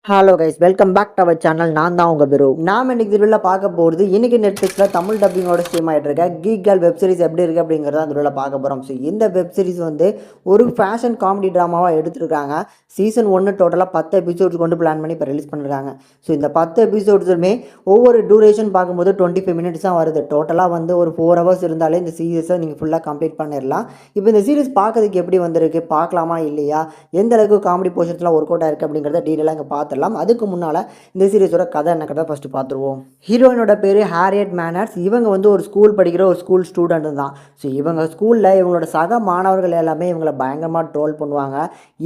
Hello guys, welcome back to our channel. நான் தான் உங்கள் பெரு. நாம் இன்னைக்கு வீடியோவில் பார்க்க போகிறது இன்றைக்கி நெட்ஃப்ளிக்ஸில் தமிழ் டப்பிங்கோட ஸ்ட்ரீம் ஆகிட்டு இருக்க கீக் கேர்ள் வெப் சீரிஸ் எப்படி இருக்குது அப்படிங்கிறத அந்த வீடியோவில் பார்க்க போகிறோம். ஸோ இந்த வெப் சீரிஸ் வந்து ஒரு ஃபேஷன் காமெடி ட்ராமாவாக எடுத்துருக்காங்க. சீசன் 1 டோட்டலாக 10 எபிசோட்ஸ் கொண்டு பிளான் பண்ணி இப்போ ரிலீஸ் பண்ணியிருக்காங்க. ஸோ இந்த 10 எபிசோட்ஸுமே ஒவ்வொரு டூரேஷன் பார்க்கும்போது 25 மினிட்ஸ் தான் வருது. டோட்டலாக வந்து ஒரு 4 ஹவர்ஸ் இருந்தாலே இந்த சீரிஸை நீங்கள் ஃபுல்லாக கம்ப்ளீட் பண்ணிடலாம். இப்போ இந்த சீரிஸ் பார்க்கறதுக்கு எப்படி வந்திருக்கு, பார்க்கலாமா இல்லையா, எந்த அளவுக்கு காமெடி போர்ஷன்ஸ்லாம் ஒர்க் அவுட் ஆயிருக்கு அப்படிங்கிறத டீட்டெயிலாக இங்கே பார்த்துடலாம். அதுக்கு முன்னால் இந்த சீரிஸோட கதை என்ன கதை ஃபஸ்ட்டு பார்த்துருவோம். ஹீரோயினோட பேர் ஹாரியட் மேனர்ஸ். இவங்க வந்து ஒரு ஸ்கூல் படிக்கிற ஒரு ஸ்கூல் ஸ்டூடெண்ட் தான். ஸோ இவங்க ஸ்கூலில் இவங்களோட சக மாணவர்கள் எல்லாமே இவங்களை பயங்கரமாக ட்ரோல் பண்ணுவாங்க.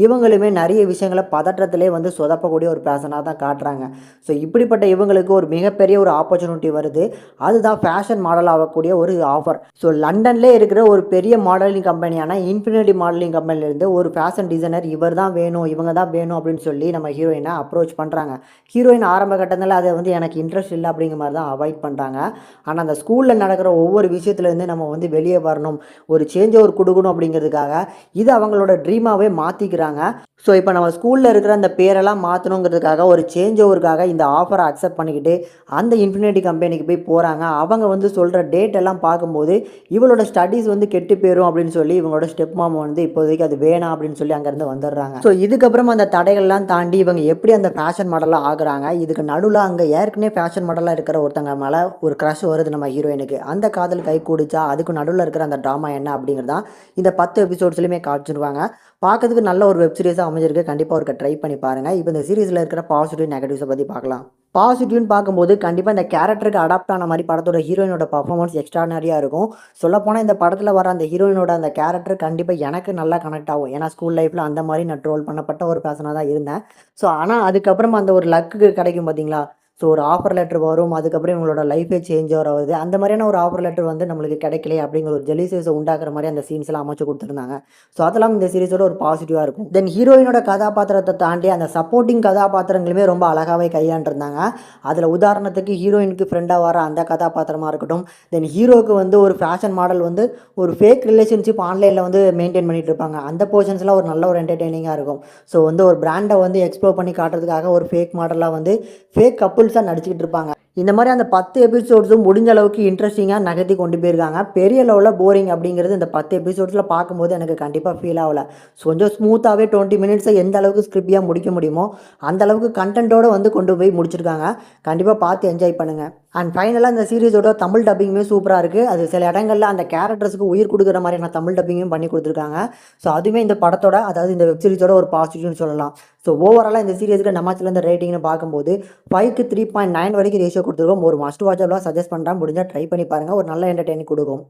இவங்களுமே நிறைய விஷயங்களை பதற்றத்திலே வந்து சொதப்பக்கூடிய ஒரு பேஷனாக தான் காட்டுறாங்க. ஸோ இப்படிப்பட்ட இவங்களுக்கு ஒரு மிகப்பெரிய ஒரு ஆப்பர்ச்சுனிட்டி வருது. அதுதான் ஃபேஷன் மாடல் ஆகக்கூடிய ஒரு ஆஃபர். ஸோ லண்டன்லேயே இருக்கிற ஒரு பெரிய மாடலிங் கம்பெனியான இன்ஃபினிட்டி மாடலிங் கம்பெனிலேருந்து ஒரு ஃபேஷன் டிசைனர் இவர் தான் வேணும், இவங்க தான் வேணும் அப்படின்னு சொல்லி நம்ம ஹீரோயினை அப்ரோச் பண்ணுறாங்க. ஹீரோயின் ஆரம்ப கட்டத்தில் அதை வந்து எனக்கு இன்ட்ரெஸ்ட் இல்லை அப்படிங்கிற மாதிரி தான் அவாய்ட் பண்ணுறாங்க. ஆனால் அந்த ஸ்கூலில் நடக்கிற ஒவ்வொரு விஷயத்துலேருந்து நம்ம வந்து வெளியே வரணும், ஒரு சேஞ்ச் ஓவர் கொடுக்கணும் அப்படிங்கிறதுக்காக இது அவங்களோட ட்ரீமாகவே மாற்றிக்கிறாங்க. ஸோ இப்போ நம்ம ஸ்கூலில் இருக்கிற அந்த பேரெல்லாம் மாற்றணுங்கிறதுக்காக ஒரு சேஞ்ச் ஓவருக்காக இந்த ஆஃபரை அக்செப்ட் பண்ணிக்கிட்டு அந்த இன்ஃபினிட்டி கம்பெனிக்கு போய் போகிறாங்க. அவங்க வந்து சொல்கிற டேட் எல்லாம் பார்க்கும்போது இவளோட ஸ்டடீஸ் வந்து கெட்டு போயிடும் அப்படின்னு சொல்லி இவங்களோட ஸ்டெப் மாமா வந்து இப்போதைக்கு அது வேணாம் அப்படின்னு சொல்லி அங்கேருந்து வந்துடுறாங்க. ஸோ இதுக்கப்புறம் அந்த தடைகள்லாம் தாண்டி இவங்க எப்படி அந்த ஃபேஷன் மாடலாக ஆகுறாங்க. இதுக்கு நடுவில் அங்கே ஏற்கனவே ஃபேஷன் மாடலாக இருக்கிற ஒருத்தங்க மேலே ஒரு க்ரஷ் வருது நம்ம ஹீரோயினுக்கு. அந்த காதல் கை கூடிச்சா அதுக்கு நடுவில் இருக்கிற அந்த ட்ராமா என்ன அப்படிங்கிறதான் இந்த 10 எபிசோட்ஸ்லையுமே காமிச்சிருவாங்க. பார்க்கறதுக்கு நல்ல ஒரு வெப் சீரிஸாக அமைஞ்சிருக்கு. கண்டிப்பாக ஒரு ட்ரை பண்ணி பாருங்கள். இப்போ இந்த சீரிஸில் இருக்கிற பாசிட்டிவ் நெகட்டிவ்ஸை பற்றி பார்க்கலாம். பாசிட்டிவ்னு பார்க்கும்போது கண்டிப்பாக இந்த கேரக்டருக்கு அடாப்ட் ஆன மாதிரி படத்தோட ஹீரோயினோட பர்ஃபார்மன்ஸ் எக்ஸ்ட்ரானரியாக இருக்கும். சொல்லப்போனால் இந்த படத்தில் வர அந்த ஹீரோயினோட அந்த கேரக்டர் கண்டிப்பாக எனக்கு நல்லா கனெக்ட் ஆகும். ஏன்னா ஸ்கூல் லைஃப்பில் அந்த மாதிரி நான் ட்ரோல் பண்ணப்பட்ட ஒரு பர்சனாக தான் இருந்தேன். ஸோ ஆனால் அதுக்கப்புறம் அந்த ஒரு லக்கு கிடைக்கும் பார்த்தீங்களா. ஸோ ஒரு ஆஃபர் லெட்டர் வரும், அதுக்கப்புறம் இவங்களோட லைஃபே சேஞ்ச் ஆகுது. அந்த மாதிரியான ஒரு ஆஃபர் லெட்டர் வந்து நம்மளுக்கு கிடைக்கலையே அப்படிங்கிற ஒரு ஜெலிசியஸை உண்டாக்குற மாதிரி அந்த சீன்ஸ்லாம் அமைச்சு கொடுத்துருந்தாங்க. ஸோ அதெல்லாம் இந்த சீரிஸோட ஒரு பாசிட்டிவாக இருக்கும். தென் ஹீரோயினோட கதாபாத்திரத்தை தாண்டி அந்த சப்போர்ட்டிங் கதாபாத்திரங்களுமே ரொம்ப அழகாகவே கையாண்டிருந்தாங்க. அதில் உதாரணத்துக்கு ஹீரோயினுக்கு ஃப்ரெண்டாக வர அந்த கதாபாத்திரமாக இருக்கட்டும், தென் ஹீரோவுக்கு வந்து ஒரு ஃபேஷன் மாடல் வந்து ஒரு ஃபேக் ரிலேஷன்ஷிப் ஆன்லைனில் வந்து மெயின்டைன் பண்ணிட்டு இருப்பாங்க. அந்த போர்ஷன்ஸ்லாம் ஒரு நல்ல ஒரு என்டர்டெய்னிங்காக இருக்கும். ஸோ வந்து ஒரு பிராண்டை வந்து எக்ஸ்ப்ளோர் பண்ணி காட்டுறதுக்காக ஒரு ஃபேக் மாடலாக வந்து ஃபேக் கப்புள்ஸாக நடிச்சுக்கிட்டு இருப்பாங்க. இந்த மாதிரி அந்த 10 எபிசோட்ஸும் முடிஞ்ச அளவுக்கு இன்ட்ரெஸ்டிங்காக நகர்த்தி கொண்டு போயிருக்காங்க. பெரிய லெவலில் போரிங் அப்படிங்கிறது இந்த 10 எபிசோட்ஸில் பார்க்கும்போது எனக்கு கண்டிப்பாக ஃபீல் ஆகலை. ஸோ கொஞ்சம் ஸ்மூத்தாகவே 20 மினிட்ஸை எந்த அளவுக்கு ஸ்கிரிப்டியாக முடிக்க முடியுமோ அந்த அளவுக்கு கண்டென்ட்டோடு வந்து கொண்டு போய் முடிச்சிருக்காங்க. கண்டிப்பாக பார்த்து என்ஜாய் பண்ணுங்கள். அண்ட் ஃபைனலாக இந்த சீரிஸோட தமிழ் டப்பிங்குமே சூப்பராக இருக்குது. அது சில இடங்களில் அந்த கேரக்டர்ஸுக்கு உயிர் கொடுக்குற மாதிரியான தமிழ் டப்பிங்கும் பண்ணி கொடுத்துருக்காங்க. ஸோ அதுவுமே இந்த படத்தோட, அதாவது இந்த வெப் சீரிஸோட ஒரு பாசிட்டிவ்னு சொல்லலாம். ஸோ ஓவராலாக இந்த சீரிஸுக்கு நம்மச்சிலேருந்து ரேட்டிங்னு பார்க்கும்போது 5க்கு 3.9 வரைக்கும் ரேஷியோ கொடுத்துருக்கோம். ஒரு மஸ்ட் வாட்சபிளாக சஜஸ்ட் பண்ணுறேன். முடிஞ்சால் ட்ரை பண்ணி பாருங்கள். ஒரு நல்ல என்டர்டெய்னிங் கொடுக்கும்.